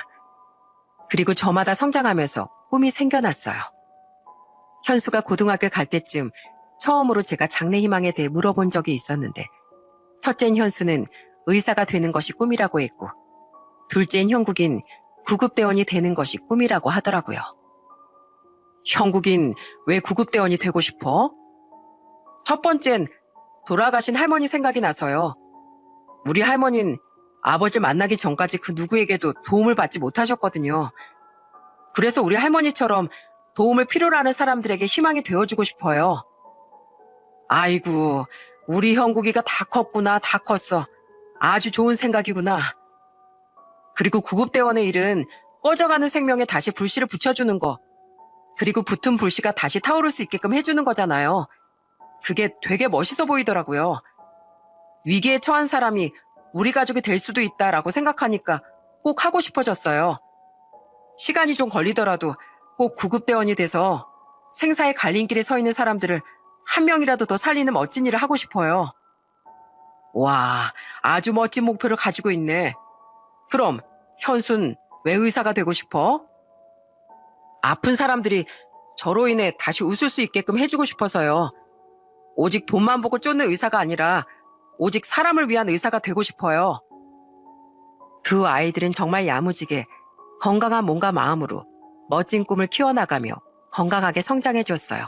그리고 저마다 성장하면서 꿈이 생겨났어요. 현수가 고등학교 갈 때쯤 처음으로 제가 장래 희망에 대해 물어본 적이 있었는데 첫째인 현수는 의사가 되는 것이 꿈이라고 했고 둘째인 형국인 구급대원이 되는 것이 꿈이라고 하더라고요. 형국인 왜 구급대원이 되고 싶어? 첫 번째는 돌아가신 할머니 생각이 나서요. 우리 할머니는 아버지를 만나기 전까지 그 누구에게도 도움을 받지 못하셨거든요. 그래서 우리 할머니처럼 도움을 필요로 하는 사람들에게 희망이 되어주고 싶어요. 아이고, 우리 형국이가 다 컸구나, 다 컸어. 아주 좋은 생각이구나. 그리고 구급대원의 일은 꺼져가는 생명에 다시 불씨를 붙여주는 거. 그리고 붙은 불씨가 다시 타오를 수 있게끔 해주는 거잖아요. 그게 되게 멋있어 보이더라고요. 위기에 처한 사람이 우리 가족이 될 수도 있다라고 생각하니까 꼭 하고 싶어졌어요. 시간이 좀 걸리더라도 꼭 구급대원이 돼서 생사의 갈림길에 서 있는 사람들을 한 명이라도 더 살리는 멋진 일을 하고 싶어요. 와, 아주 멋진 목표를 가지고 있네. 그럼 현순 왜 의사가 되고 싶어? 아픈 사람들이 저로 인해 다시 웃을 수 있게끔 해주고 싶어서요. 오직 돈만 보고 쫓는 의사가 아니라 오직 사람을 위한 의사가 되고 싶어요. 두 아이들은 정말 야무지게 건강한 몸과 마음으로 멋진 꿈을 키워나가며 건강하게 성장해줬어요.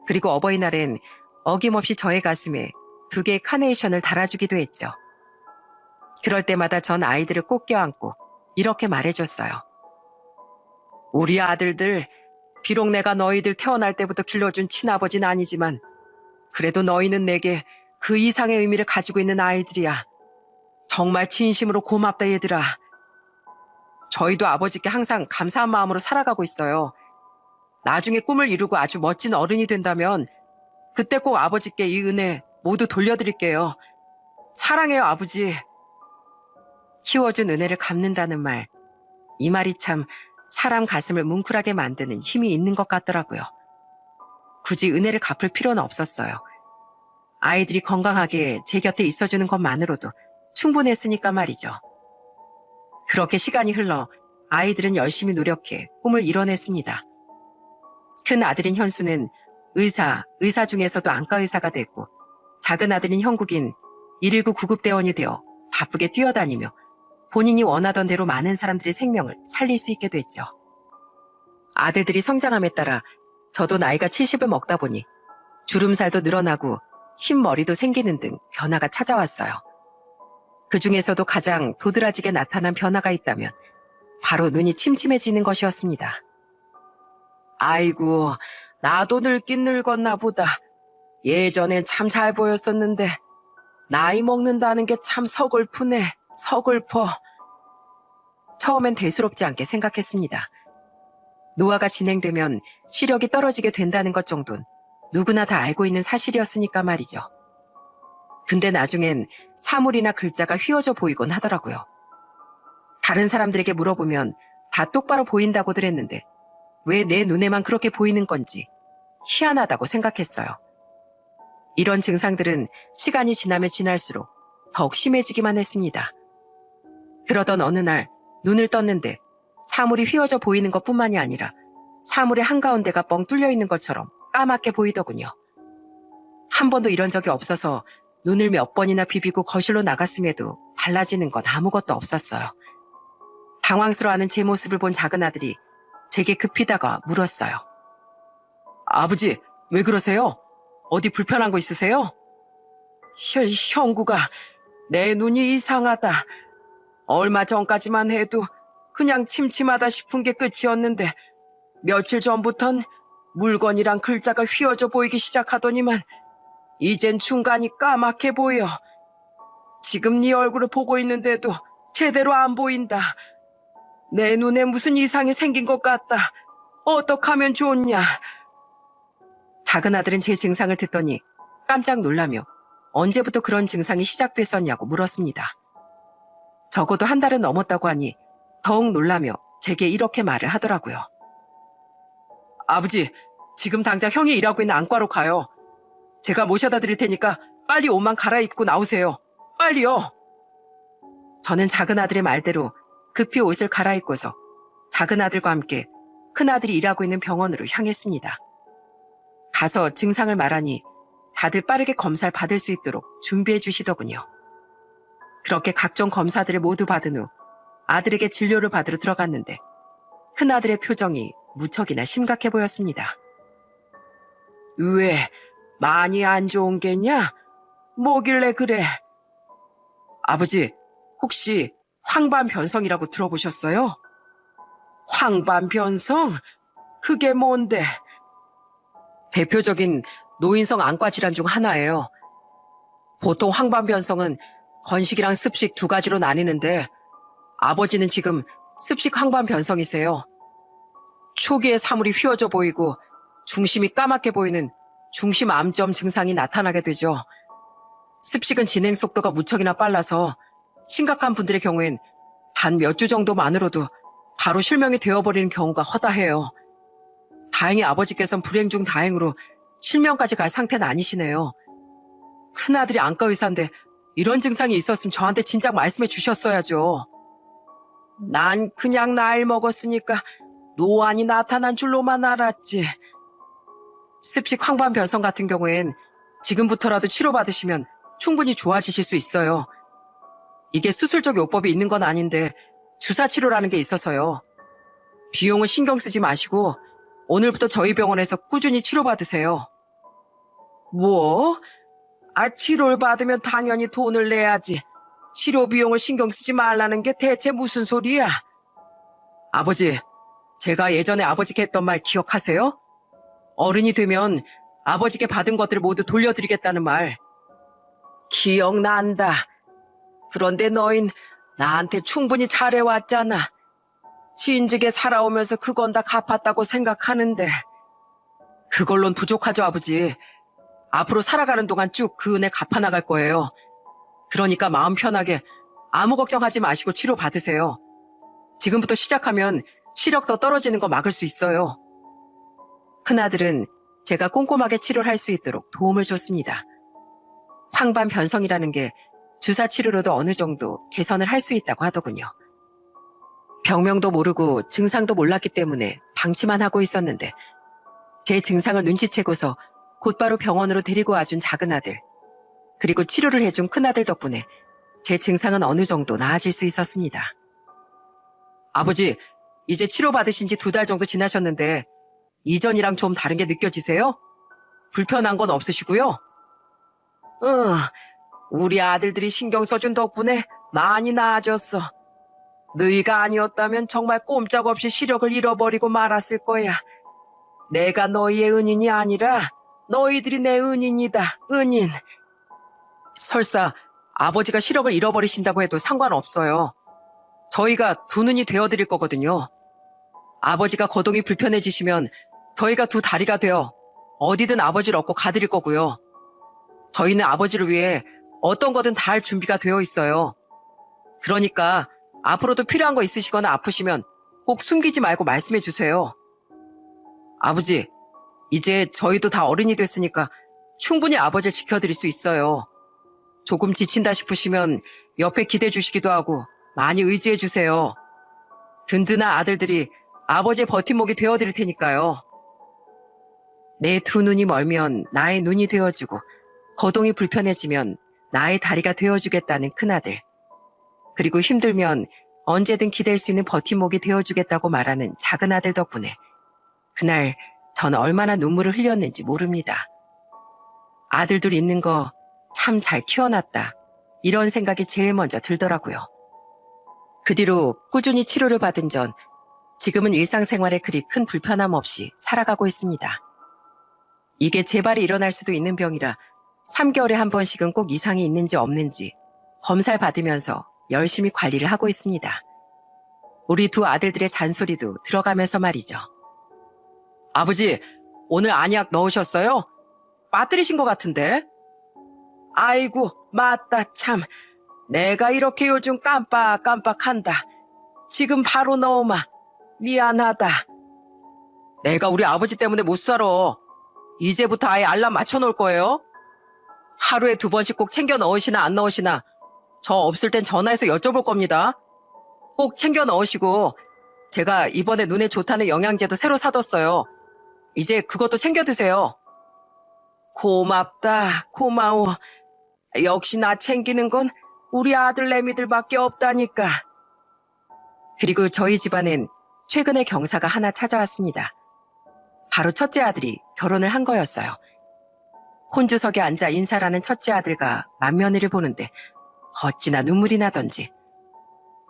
그리고 어버이날엔 어김없이 저의 가슴에 2개의 카네이션을 달아주기도 했죠. 그럴 때마다 전 아이들을 꼭 껴안고 이렇게 말해줬어요. 우리 아들들, 비록 내가 너희들 태어날 때부터 길러준 친아버지는 아니지만 그래도 너희는 내게 그 이상의 의미를 가지고 있는 아이들이야. 정말 진심으로 고맙다 얘들아. 저희도 아버지께 항상 감사한 마음으로 살아가고 있어요. 나중에 꿈을 이루고 아주 멋진 어른이 된다면 그때 꼭 아버지께 이 은혜 모두 돌려드릴게요. 사랑해요, 아버지. 키워준 은혜를 갚는다는 말. 이 말이 참 사람 가슴을 뭉클하게 만드는 힘이 있는 것 같더라고요. 굳이 은혜를 갚을 필요는 없었어요. 아이들이 건강하게 제 곁에 있어주는 것만으로도 충분했으니까 말이죠. 그렇게 시간이 흘러 아이들은 열심히 노력해 꿈을 이뤄냈습니다. 큰 아들인 현수는 의사 중에서도 안과 의사가 됐고 작은 아들인 형국인 119 구급대원이 되어 바쁘게 뛰어다니며 본인이 원하던 대로 많은 사람들의 생명을 살릴 수 있게 됐죠. 아들들이 성장함에 따라 저도 나이가 70을 먹다 보니 주름살도 늘어나고 흰 머리도 생기는 등 변화가 찾아왔어요. 그 중에서도 가장 도드라지게 나타난 변화가 있다면 바로 눈이 침침해지는 것이었습니다. 아이고, 나도 늙긴 늙었나 보다. 예전엔 참 잘 보였었는데 나이 먹는다는 게 참 서글프네. 서글퍼. 처음엔 대수롭지 않게 생각했습니다. 노화가 진행되면 시력이 떨어지게 된다는 것 정도는 누구나 다 알고 있는 사실이었으니까 말이죠. 근데 나중엔 사물이나 글자가 휘어져 보이곤 하더라고요. 다른 사람들에게 물어보면 다 똑바로 보인다고들 했는데 왜 내 눈에만 그렇게 보이는 건지 희한하다고 생각했어요. 이런 증상들은 시간이 지나면 지날수록 더욱 심해지기만 했습니다. 그러던 어느 날 눈을 떴는데 사물이 휘어져 보이는 것뿐만이 아니라 사물의 한가운데가 뻥 뚫려 있는 것처럼 까맣게 보이더군요. 한 번도 이런 적이 없어서 눈을 몇 번이나 비비고 거실로 나갔음에도 달라지는 건 아무것도 없었어요. 당황스러워하는 제 모습을 본 작은 아들이 제게 급히 다가 물었어요. 아버지, 왜 그러세요? 어디 불편한 거 있으세요? 형구가 내 눈이 이상하다. 얼마 전까지만 해도 그냥 침침하다 싶은 게 끝이었는데 며칠 전부턴 물건이랑 글자가 휘어져 보이기 시작하더니만 이젠 중간이 까맣게 보여. 지금 네 얼굴을 보고 있는데도 제대로 안 보인다. 내 눈에 무슨 이상이 생긴 것 같다. 어떡하면 좋냐? 작은 아들은 제 증상을 듣더니 깜짝 놀라며 언제부터 그런 증상이 시작됐었냐고 물었습니다. 적어도 한 달은 넘었다고 하니 더욱 놀라며 제게 이렇게 말을 하더라고요. 아버지, 지금 당장 형이 일하고 있는 안과로 가요. 제가 모셔다 드릴 테니까 빨리 옷만 갈아입고 나오세요. 빨리요. 저는 작은 아들의 말대로 급히 옷을 갈아입고서 작은 아들과 함께 큰 아들이 일하고 있는 병원으로 향했습니다. 가서 증상을 말하니 다들 빠르게 검사를 받을 수 있도록 준비해 주시더군요. 그렇게 각종 검사들을 모두 받은 후 아들에게 진료를 받으러 들어갔는데 큰 아들의 표정이 무척이나 심각해 보였습니다. 왜? 많이 안 좋은 게냐? 뭐길래 그래? 아버지, 혹시 황반변성이라고 들어보셨어요? 황반변성? 그게 뭔데? 대표적인 노인성 안과 질환 중 하나예요. 보통 황반변성은 건식이랑 습식 두 가지로 나뉘는데 아버지는 지금 습식 황반변성이세요. 초기에 사물이 휘어져 보이고 중심이 까맣게 보이는 중심암점 증상이 나타나게 되죠. 습식은 진행 속도가 무척이나 빨라서 심각한 분들의 경우엔 단 몇 주 정도만으로도 바로 실명이 되어버리는 경우가 허다해요. 다행히 아버지께서는 불행 중 다행으로 실명까지 갈 상태는 아니시네요. 큰아들이 안과 의사인데 이런 증상이 있었으면 저한테 진작 말씀해 주셨어야죠. 난 그냥 나이 먹었으니까 노안이 나타난 줄로만 알았지. 습식 황반변성 같은 경우엔 지금부터라도 치료받으시면 충분히 좋아지실 수 있어요. 이게 수술적 요법이 있는 건 아닌데 주사치료라는 게 있어서요. 비용을 신경 쓰지 마시고 오늘부터 저희 병원에서 꾸준히 치료받으세요. 뭐? 치료를 받으면 당연히 돈을 내야지. 치료 비용을 신경 쓰지 말라는 게 대체 무슨 소리야? 아버지, 제가 예전에 아버지께 했던 말 기억하세요? 어른이 되면 아버지께 받은 것들을 모두 돌려드리겠다는 말. 기억난다. 그런데 너흰 나한테 충분히 잘해왔잖아. 진즉에 살아오면서 그건 다 갚았다고 생각하는데. 그걸론 부족하죠, 아버지. 앞으로 살아가는 동안 쭉 그 은혜 갚아나갈 거예요. 그러니까 마음 편하게 아무 걱정하지 마시고 치료 받으세요. 지금부터 시작하면 시력 더 떨어지는 거 막을 수 있어요. 큰아들은 제가 꼼꼼하게 치료를 할 수 있도록 도움을 줬습니다. 황반변성이라는 게 주사 치료로도 어느 정도 개선을 할 수 있다고 하더군요. 병명도 모르고 증상도 몰랐기 때문에 방치만 하고 있었는데 제 증상을 눈치채고서 곧바로 병원으로 데리고 와준 작은 아들, 그리고 치료를 해준 큰아들 덕분에 제 증상은 어느 정도 나아질 수 있었습니다. 아버지, 이제 치료받으신 지 2달 정도 지나셨는데 이전이랑 좀 다른 게 느껴지세요? 불편한 건 없으시고요? 우리 아들들이 신경 써준 덕분에 많이 나아졌어. 너희가 아니었다면 정말 꼼짝없이 시력을 잃어버리고 말았을 거야. 내가 너희의 은인이 아니라 너희들이 내 은인이다, 은인. 설사 아버지가 시력을 잃어버리신다고 해도 상관없어요. 저희가 두 눈이 되어드릴 거거든요. 아버지가 거동이 불편해지시면 저희가 두 다리가 되어 어디든 아버지를 얻고 가드릴 거고요. 저희는 아버지를 위해 어떤 거든 다 할 준비가 되어 있어요. 그러니까 앞으로도 필요한 거 있으시거나 아프시면 꼭 숨기지 말고 말씀해 주세요. 아버지, 이제 저희도 다 어른이 됐으니까 충분히 아버지를 지켜드릴 수 있어요. 조금 지친다 싶으시면 옆에 기대해 주시기도 하고 많이 의지해 주세요. 든든한 아들들이 아버지의 버팀목이 되어드릴 테니까요. 내 두 눈이 멀면 나의 눈이 되어주고 거동이 불편해지면 나의 다리가 되어주겠다는 큰아들. 그리고 힘들면 언제든 기댈 수 있는 버팀목이 되어주겠다고 말하는 작은아들 덕분에 그날 전 얼마나 눈물을 흘렸는지 모릅니다. 아들들 있는 거 참 잘 키워놨다. 이런 생각이 제일 먼저 들더라고요. 그 뒤로 꾸준히 치료를 받은 전 지금은 일상생활에 그리 큰 불편함 없이 살아가고 있습니다. 이게 재발이 일어날 수도 있는 병이라 3개월에 한 번씩은 꼭 이상이 있는지 없는지 검사를 받으면서 열심히 관리를 하고 있습니다. 우리 두 아들들의 잔소리도 들어가면서 말이죠. 아버지, 오늘 안약 넣으셨어요? 빠뜨리신 것 같은데? 아이고, 맞다 참. 내가 이렇게 요즘 깜빡깜빡한다. 지금 바로 넣어마. 미안하다. 내가 우리 아버지 때문에 못 살아. 이제부터 아예 알람 맞춰놓을 거예요. 하루에 2번씩 꼭 챙겨 넣으시나 안 넣으시나 저 없을 땐 전화해서 여쭤볼 겁니다. 꼭 챙겨 넣으시고 제가 이번에 눈에 좋다는 영양제도 새로 사뒀어요. 이제 그것도 챙겨 드세요. 고맙다, 고마워. 역시 나 챙기는 건 우리 아들내미들밖에 없다니까. 그리고 저희 집안엔 최근에 경사가 하나 찾아왔습니다. 바로 첫째 아들이 결혼을 한 거였어요. 혼주석에 앉아 인사를 하는 첫째 아들과 맏며느리를 보는데 어찌나 눈물이 나던지.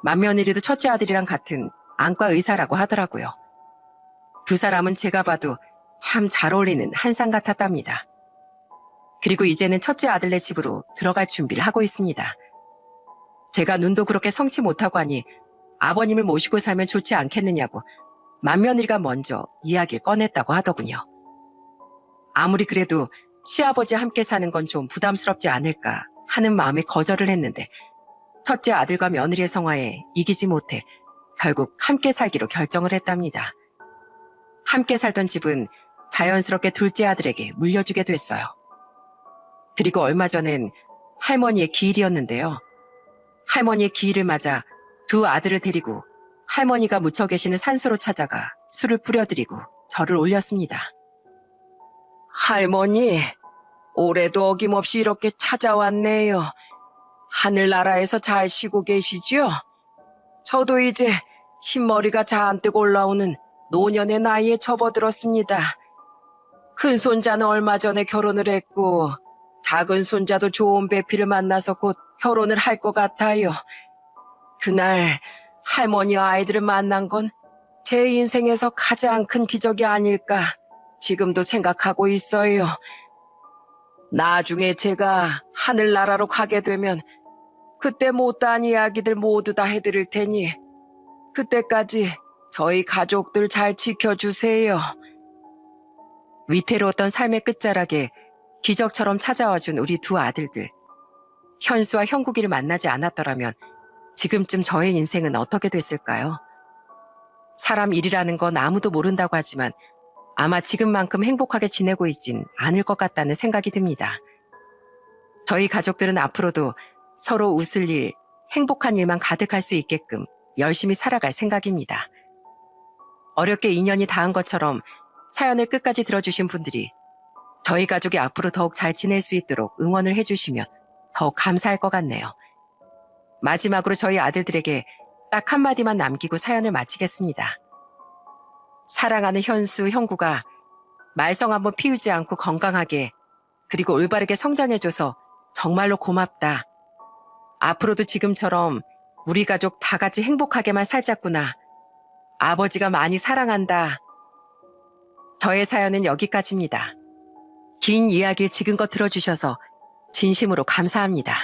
맏며느리도 첫째 아들이랑 같은 안과 의사라고 하더라고요. 두 사람은 제가 봐도 참 잘 어울리는 한상 같았답니다. 그리고 이제는 첫째 아들네 집으로 들어갈 준비를 하고 있습니다. 제가 눈도 그렇게 성치 못하고 하니 아버님을 모시고 살면 좋지 않겠느냐고 맏며느리가 먼저 이야기를 꺼냈다고 하더군요. 아무리 그래도 시아버지 함께 사는 건 좀 부담스럽지 않을까 하는 마음에 거절을 했는데 첫째 아들과 며느리의 성화에 이기지 못해 결국 함께 살기로 결정을 했답니다. 함께 살던 집은 자연스럽게 둘째 아들에게 물려주게 됐어요. 그리고 얼마 전엔 할머니의 기일이었는데요. 할머니의 기일을 맞아 두 아들을 데리고 할머니가 묻혀 계시는 산소로 찾아가 술을 뿌려드리고 절을 올렸습니다. 할머니, 올해도 어김없이 이렇게 찾아왔네요. 하늘나라에서 잘 쉬고 계시죠? 저도 이제 흰머리가 잔뜩 올라오는 노년의 나이에 접어들었습니다. 큰 손자는 얼마 전에 결혼을 했고 작은 손자도 좋은 배필을 만나서 곧 결혼을 할 것 같아요. 그날 할머니와 아이들을 만난 건 제 인생에서 가장 큰 기적이 아닐까 지금도 생각하고 있어요. 나중에 제가 하늘나라로 가게 되면 그때 못다한 이야기들 모두 다 해드릴 테니 그때까지 저희 가족들 잘 지켜주세요. 위태로웠던 삶의 끝자락에 기적처럼 찾아와준 우리 두 아들들. 현수와 형국이를 만나지 않았더라면 지금쯤 저의 인생은 어떻게 됐을까요? 사람 일이라는 건 아무도 모른다고 하지만 아마 지금만큼 행복하게 지내고 있진 않을 것 같다는 생각이 듭니다. 저희 가족들은 앞으로도 서로 웃을 일, 행복한 일만 가득할 수 있게끔 열심히 살아갈 생각입니다. 어렵게 인연이 닿은 것처럼 사연을 끝까지 들어주신 분들이 저희 가족이 앞으로 더욱 잘 지낼 수 있도록 응원을 해주시면 더욱 감사할 것 같네요. 마지막으로 저희 아들들에게 딱 한마디만 남기고 사연을 마치겠습니다. 사랑하는 현수, 형구가 말썽 한번 피우지 않고 건강하게 그리고 올바르게 성장해줘서 정말로 고맙다. 앞으로도 지금처럼 우리 가족 다 같이 행복하게만 살자꾸나. 아버지가 많이 사랑한다. 저의 사연은 여기까지입니다. 긴 이야기를 지금껏 들어주셔서 진심으로 감사합니다.